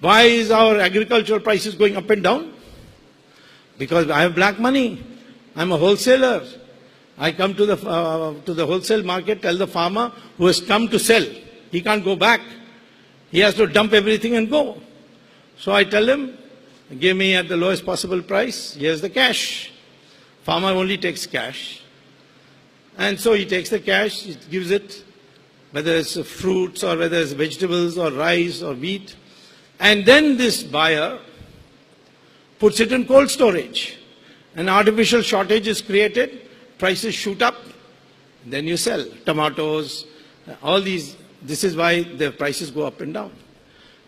Why is our agricultural prices going up and down? Because I have black money. I'm a wholesaler. I come to the wholesale market, tell the farmer who has come to sell, he can't go back. He has to dump everything and go. So I tell him, give me at the lowest possible price, here's the cash. Farmer only takes cash. And so he takes the cash, he gives it, whether it's fruits or whether it's vegetables or rice or wheat. And then this buyer puts it in cold storage. An artificial shortage is created, prices shoot up, then you sell tomatoes, all these. This is why the prices go up and down.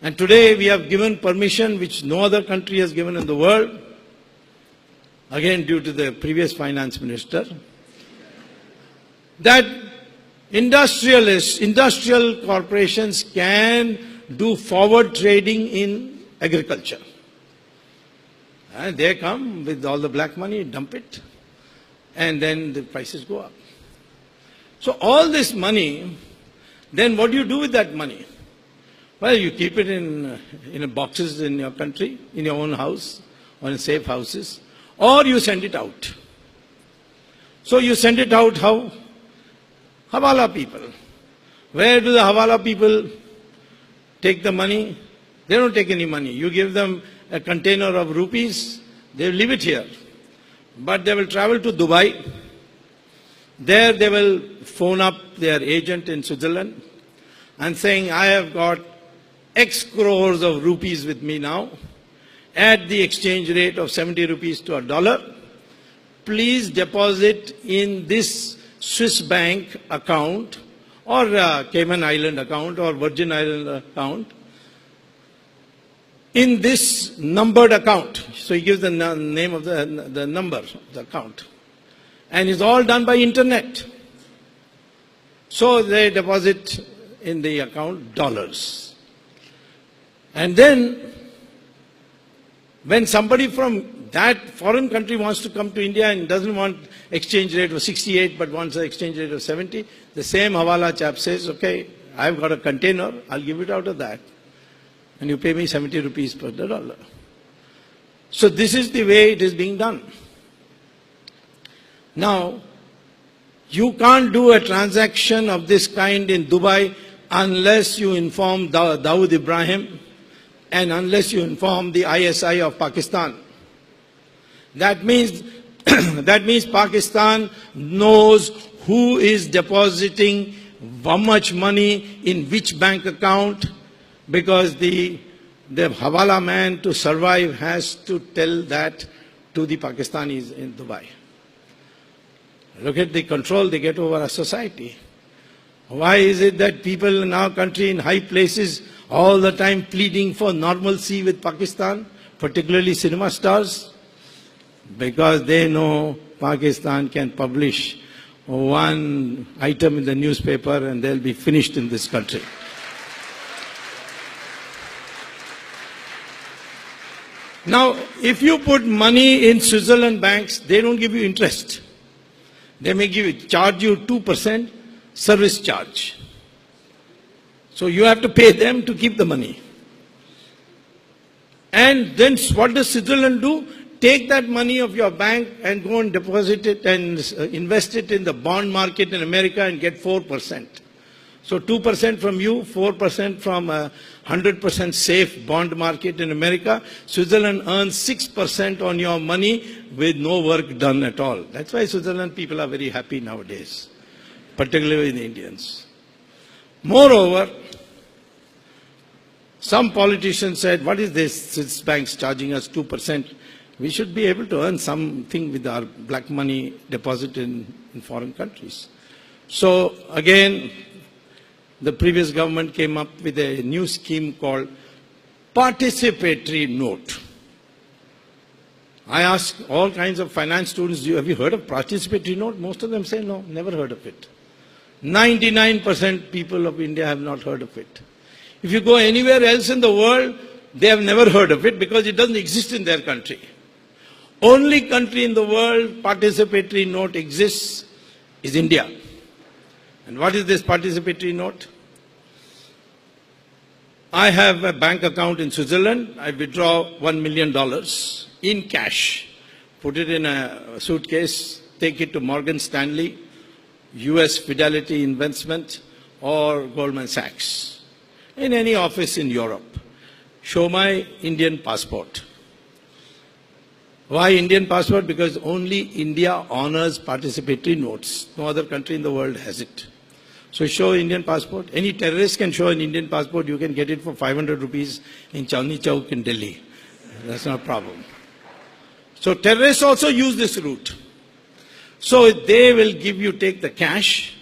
And today we have given permission which no other country has given in the world, again due to the previous finance minister, that industrial corporations can do forward trading in agriculture. And they come with all the black money, dump it, and then the prices go up. So all this money, then what do you do with that money? Well, you keep it in boxes in your country, in your own house, or in safe houses, or you send it out. So you send it out how? Hawala people. Where do the Hawala people take the money? They don't take any money. You give them a container of rupees, they will leave it here. But they will travel to Dubai. There they will phone up their agent in Switzerland and saying, I have got X crores of rupees with me now at the exchange rate of 70 rupees to a dollar. Please deposit in this Swiss bank account or Cayman Island account or Virgin Island account in this numbered account. So he gives the name of the number of the account. And it's all done by internet. So they deposit in the account dollars. And then when somebody from that foreign country wants to come to India and doesn't want exchange rate of 68 but wants an exchange rate of 70, the same Hawala chap says, okay, I've got a container, I'll give it out of that. And you pay me 70 rupees per dollar. So this is the way it is being done. Now, you can't do a transaction of this kind in Dubai unless you inform Dawood Ibrahim and unless you inform the ISI of Pakistan. That means Pakistan knows who is depositing how much money in which bank account, because the Hawala man to survive has to tell that to the Pakistanis in Dubai. Look at the control they get over our society. Why is it that people in our country in high places all the time pleading for normalcy with Pakistan, particularly cinema stars? Because they know Pakistan can publish one item in the newspaper and they'll be finished in this country. Now, if you put money in Switzerland banks, they don't give you interest. They may charge you 2% service charge. So you have to pay them to keep the money. And then what does Switzerland do? Take that money of your bank and go and deposit it and invest it in the bond market in America and get 4%. So 2% from you, 4% from a 100% safe bond market in America. Switzerland earns 6% on your money with no work done at all. That's why Switzerland people are very happy nowadays, particularly the Indians. Moreover, some politicians said, what is this Swiss banks charging us 2%? We should be able to earn something with our black money deposited in foreign countries. So again, the previous government came up with a new scheme called participatory note. I ask all kinds of finance students, have you heard of participatory note? Most of them say no, never heard of it. 99% people of India have not heard of it. If you go anywhere else in the world, they have never heard of it because it doesn't exist in their country. Only country in the world participatory note exists is India. And what is this participatory note? I have a bank account in Switzerland. I withdraw $1 million in cash, put it in a suitcase, take it to Morgan Stanley, US Fidelity Investment, or Goldman Sachs, in any office in Europe. Show my Indian passport. Why Indian passport? Because only India honors participatory notes. No other country in the world has it. So show Indian passport. Any terrorist can show an Indian passport. You can get it for 500 rupees in Chandni Chowk in Delhi. That's not a problem. So terrorists also use this route. So they will give you, take the cash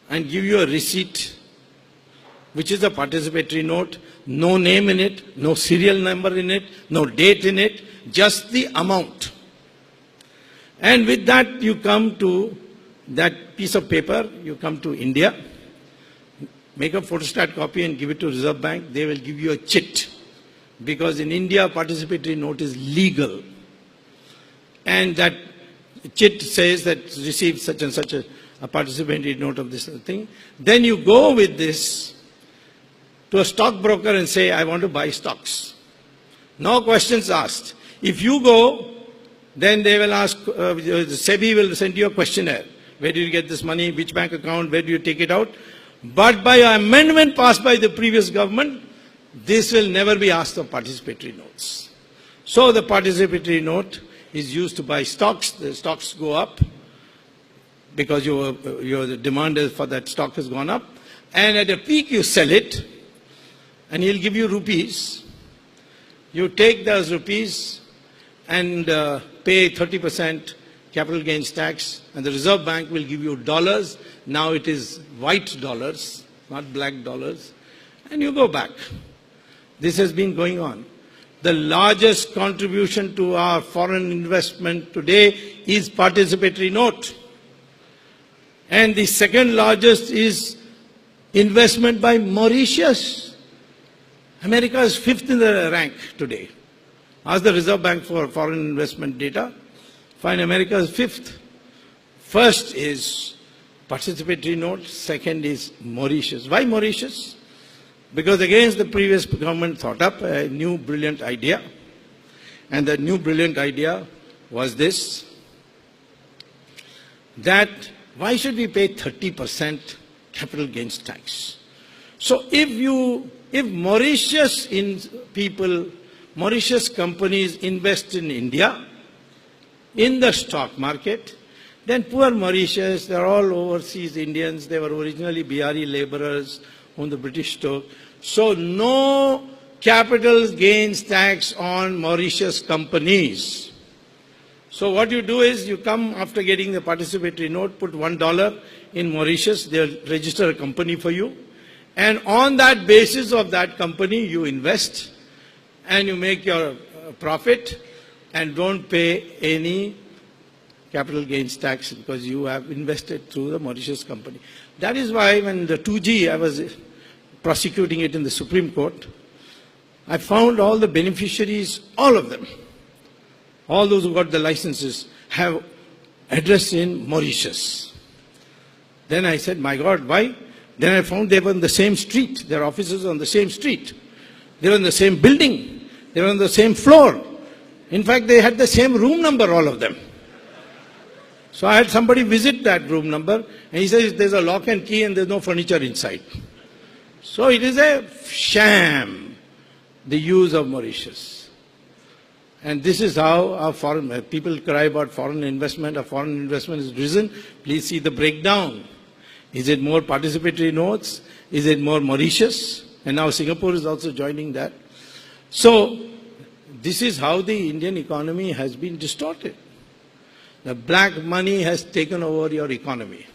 and give you a receipt, which is a participatory note, no name in it, no serial number in it, no date in it, just the amount. And with that you come to that piece of paper, you come to India, make a photostat copy and give it to Reserve Bank. They will give you a chit, because in India participatory note is legal. And that chit says that received such and such a participatory note of this thing. Then you go with this to a stockbroker and say, I want to buy stocks. No questions asked. If you go, then they will ask, SEBI will send you a questionnaire. Where do you get this money? Which bank account? Where do you take it out? But by an amendment passed by the previous government, this will never be asked of participatory notes. So the participatory note is used to buy stocks. The stocks go up because your demand for that stock has gone up. And at a peak you sell it, and he'll give you rupees. You take those rupees and pay 30% capital gains tax, and the Reserve Bank will give you dollars. Now it is white dollars, not black dollars, and you go back. This has been going on. The largest contribution to our foreign investment today is participatory note. And the second largest is investment by Mauritius. America is 5th in the rank today. Ask the Reserve Bank for foreign investment data. Find America is 5th. First is participatory note, second is Mauritius. Why Mauritius? Because against the previous government thought up a new brilliant idea. And the new brilliant idea was this, that why should we pay 30% capital gains tax? So if Mauritius Mauritius companies invest in India, in the stock market, then poor Mauritius, they're all overseas Indians, they were originally Bihari laborers whom the British took. So no capital gains tax on Mauritius companies. So what you do is you come after getting the participatory note, put $1 in Mauritius, they'll register a company for you. And on that basis of that company, you invest and you make your profit and don't pay any capital gains tax because you have invested through the Mauritius company. That is why when the 2G, I was prosecuting it in the Supreme Court, I found all the beneficiaries, all of them, all those who got the licenses, have address in Mauritius. Then I said, my God, why? Then I found they were on the same street. Their offices on the same street. They were in the same building. They were on the same floor. In fact, they had the same room number, all of them. So I had somebody visit that room number, and he says there's a lock and key and there's no furniture inside. So it is a sham, the use of Mauritius. And this is how our foreign, people cry about foreign investment. Our foreign investment has risen. Please see the breakdown. Is it more participatory notes? Is it more Mauritius? And now Singapore is also joining that. So this is how the Indian economy has been distorted. The black money has taken over your economy.